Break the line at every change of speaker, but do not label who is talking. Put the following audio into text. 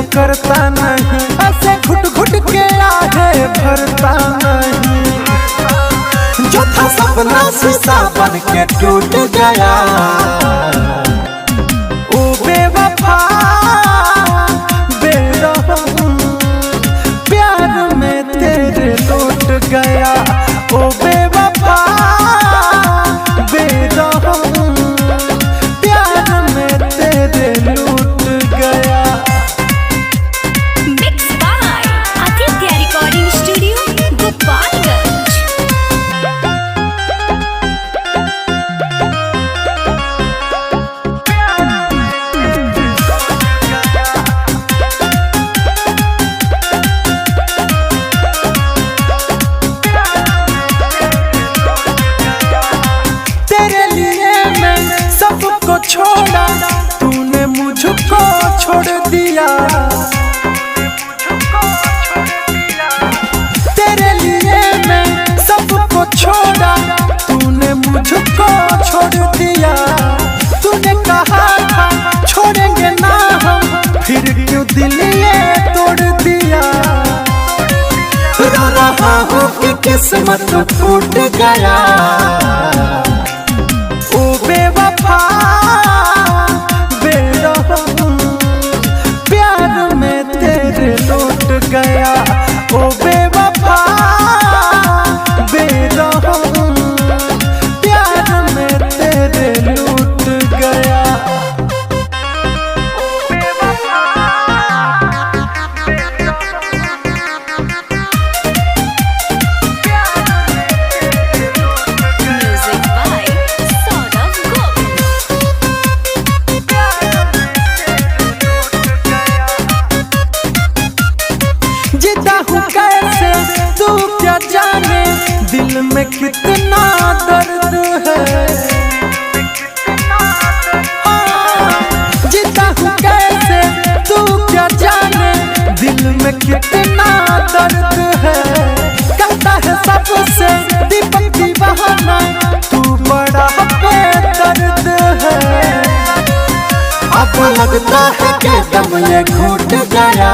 तो करता नहीं, ऐसे घुट घुट के आगे भरता नहीं। जो था सपना शीशा बन के टूट गया, ओ बेवफा बेरहम प्यार में तेरे लौट गया। ओ बेवफा बेरहम प्यार में तेरे लौट गया।
Mix by Aditya recording studio Gopalganj.
तेरे लिए मैं सबको छोड़ा, तूने मुझको छोड़ दिया। तेरे लिए मैं सबको छोड़ा, तूने मुझको छोड़ दिया। तूने कहा था छोड़ेंगे ना हम, फिर क्यों दिल ये तोड़ दिया। रो रहा हूँ कि किस्मत फूट गया, ओ बेवफा बेरहम प्यार में तेरे लौट गया। ओ बेवफा बेरहम प्यार में तेरे लौट गया।
Music by Saurabh Govil.
जीता हूँ कैसे तू क्या जाने, दिल में कितना दर्द है। जीता हूँ कैसे तू क्या जाने, दिल में कितना दर्द है। कहता है सबसे दीपक दीवाना, तू बड़ा बेदर्द है। अब लगता है कि दम ये घुट गया।